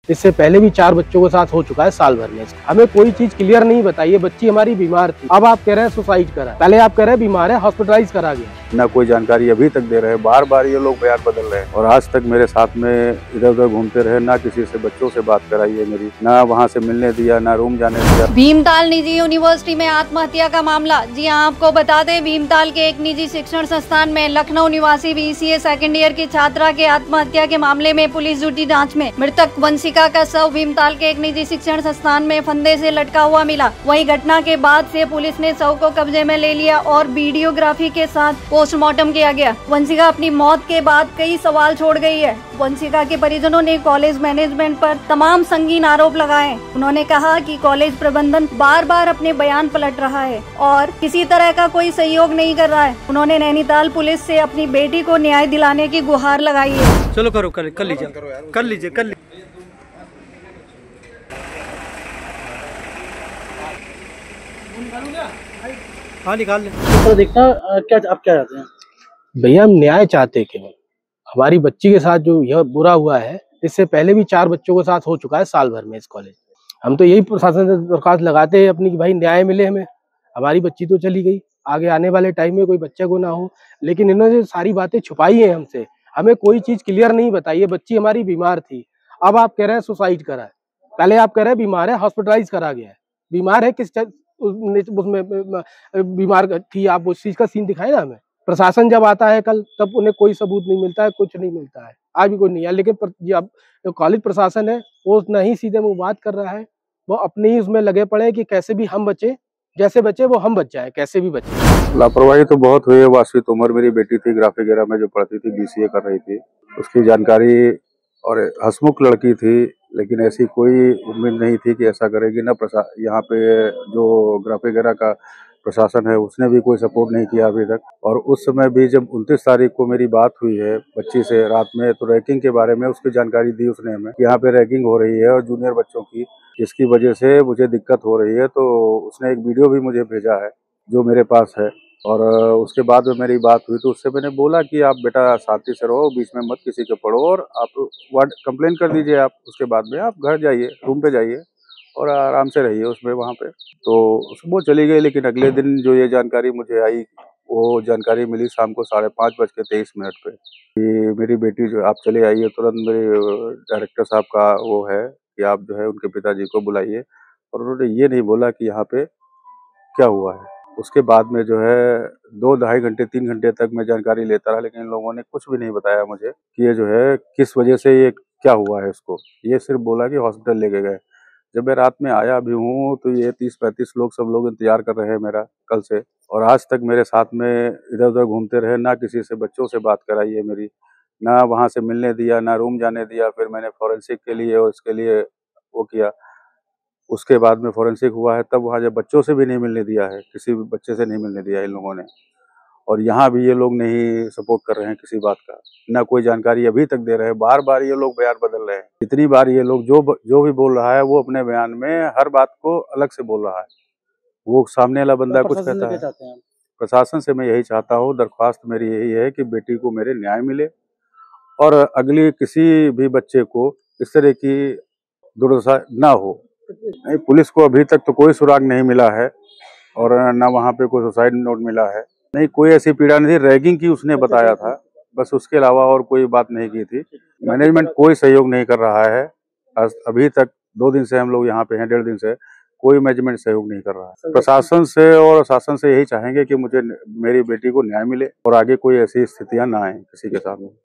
इससे पहले भी 4 बच्चों के साथ हो चुका है साल भर में। हमें कोई चीज क्लियर नहीं बताई है। बच्ची हमारी बीमार थी, अब आप कह रहे हैं सुसाइड करा, पहले आप कह रहे हैं बीमार है, हॉस्पिटलाइज करा गया। ना कोई जानकारी अभी तक दे रहे हैं, बार बार ये लोग बयान बदल रहे हैं और आज तक मेरे साथ में इधर उधर घूमते रहे। ना किसी से बच्चों से बात कराई है मेरी, ना वहाँ से मिलने दिया, ना रूम जाने दिया। भीमताल निजी यूनिवर्सिटी में आत्महत्या का मामला। जी हाँ, आपको बता दें, भीमताल के एक निजी शिक्षण संस्थान में लखनऊ निवासी BCA सेकेंड ईयर की छात्रा के आत्महत्या के मामले में पुलिस जुटी जांच में। मृतक वंशिका का शव भीमताल के एक निजी शिक्षण संस्थान में फंदे से लटका हुआ मिला। वहीं घटना के बाद से पुलिस ने शव को कब्जे में ले लिया और वीडियोग्राफी के साथ पोस्टमार्टम किया गया। वंशिका अपनी मौत के बाद कई सवाल छोड़ गई है। वंशिका के परिजनों ने कॉलेज मैनेजमेंट पर तमाम संगीन आरोप लगाए। उन्होंने कहा कि कॉलेज प्रबंधन बार बार अपने बयान पलट रहा है और किसी तरह का कोई सहयोग नहीं कर रहा है। उन्होंने नैनीताल पुलिस से अपनी बेटी को न्याय दिलाने की गुहार लगाई है। चलो करो, कर लीजिए। हाँ, निकाल ले। तो देखना क्या आप क्या चाहते हैं? भैया हम न्याय चाहते हैं। केवल हमारी बच्ची के साथ जो यह बुरा हुआ है, इससे पहले भी 4 बच्चों के साथ हो चुका है साल भर में इस कॉलेज में। हम तो यही प्रशासन से दरखास्त लगाते हैं अपनी कि भाई न्याय मिले हमें। हमारी बच्ची तो चली गई, आगे आने वाले टाइम में कोई बच्चे को ना हो, लेकिन इन्होंने सारी बातें छुपाई है हमसे। हमें कोई चीज क्लियर नहीं बताई है। बच्ची हमारी बीमार थी, अब आप कह रहे हैं सुसाइड करा है, पहले आप कह रहे हैं बीमार है, हॉस्पिटलाइज करा गया है। बीमार है किस उसमें बीमार थी, आप उस चीज का सीन दिखाए ना हमें। प्रशासन जब आता है कल, तब उन्हें कोई सबूत नहीं मिलता है, कुछ नहीं मिलता है, आज भी कोई नहीं है। लेकिन अब जो कॉलेज प्रशासन है वो नहीं सीधे मुंह बात कर रहा है, वो अपने ही उसमें लगे पड़े कि कैसे भी हम बचे, जैसे बचे वो हम बच जाए, कैसे भी बचे। लापरवाही तो बहुत हुई है। वासित उमर मेरी बेटी थी, ग्राफिक वगैरह में जो पढ़ती थी, BCA कर रही थी, उसकी जानकारी और हंसमुख लड़की थी, लेकिन ऐसी कोई उम्मीद नहीं थी कि ऐसा करेगी। ना यहाँ पे जो ग्राफिक वगैरह का प्रशासन है उसने भी कोई सपोर्ट नहीं किया अभी तक। और उस समय भी जब 29 तारीख को मेरी बात हुई है बच्ची से रात में, तो रैगिंग के बारे में उसकी जानकारी दी उसने हमें कि यहाँ पे रैगिंग हो रही है और जूनियर बच्चों की, जिसकी वजह से मुझे दिक्कत हो रही है। तो उसने एक वीडियो भी मुझे भेजा है जो मेरे पास है। और उसके बाद में मेरी बात हुई तो उससे मैंने बोला कि आप बेटा शांति से रहो, बीच में मत किसी के पढ़ो और आप वार्ड कंप्लेन कर दीजिए। आप उसके बाद में आप घर जाइए, रूम पे जाइए और आराम से रहिए उसमें वहाँ पे। तो वो चली गई। लेकिन अगले दिन जो ये जानकारी मुझे आई, वो जानकारी मिली शाम को 5:23 पे कि मेरी बेटी जो, आप चले आइए तुरंत। मेरे डायरेक्टर साहब का वो है कि आप जो है उनके पिताजी को बुलाइए। और उन्होंने ये नहीं बोला कि यहाँ पे क्या हुआ है। उसके बाद में जो है 2 ढाई घंटे 3 घंटे तक मैं जानकारी लेता रहा, लेकिन इन लोगों ने कुछ भी नहीं बताया मुझे कि ये जो है किस वजह से ये क्या हुआ है इसको। ये सिर्फ बोला कि हॉस्पिटल लेके गए। जब मैं रात में आया भी हूँ तो ये 30-35 लोग, सब लोग इंतजार कर रहे हैं मेरा कल से, और आज तक मेरे साथ में इधर उधर घूमते रहे। ना किसी से बच्चों से बात कराई है मेरी, ना वहाँ से मिलने दिया, ना रूम जाने दिया। फिर मैंने फॉरेंसिक के लिए और इसके लिए वो किया। उसके बाद में फॉरेंसिक हुआ है, तब वहाँ जब बच्चों से भी नहीं मिलने दिया है, किसी भी बच्चे से नहीं मिलने दिया इन लोगों ने। और यहाँ भी ये लोग नहीं सपोर्ट कर रहे हैं किसी बात का, ना कोई जानकारी अभी तक दे रहे हैं। बार बार ये लोग बयान बदल रहे हैं। इतनी बार ये लोग जो भी बोल रहा है वो अपने बयान में हर बात को अलग से बोल रहा है। वो सामने वाला बंदा कुछ कहता है। प्रशासन से मैं यही चाहता हूँ, दरख्वास्त मेरी यही है कि बेटी को मेरे न्याय मिले और अगली किसी भी बच्चे को इस तरह की दुर्दशा ना हो। नहीं, पुलिस को अभी तक तो कोई सुराग नहीं मिला है और ना वहाँ पे कोई सुसाइड नोट मिला है। नहीं, कोई ऐसी पीड़ा नहीं थी। रैगिंग की उसने बताया था, बस उसके अलावा और कोई बात नहीं की थी। मैनेजमेंट कोई सहयोग नहीं कर रहा है। अभी तक 2 दिन से हम लोग यहाँ पे हैं, 1.5 दिन से कोई मैनेजमेंट सहयोग नहीं कर रहा है। प्रशासन से और शासन से यही चाहेंगे कि मुझे मेरी बेटी को न्याय मिले और आगे कोई ऐसी स्थितियां ना आए किसी के साथ में।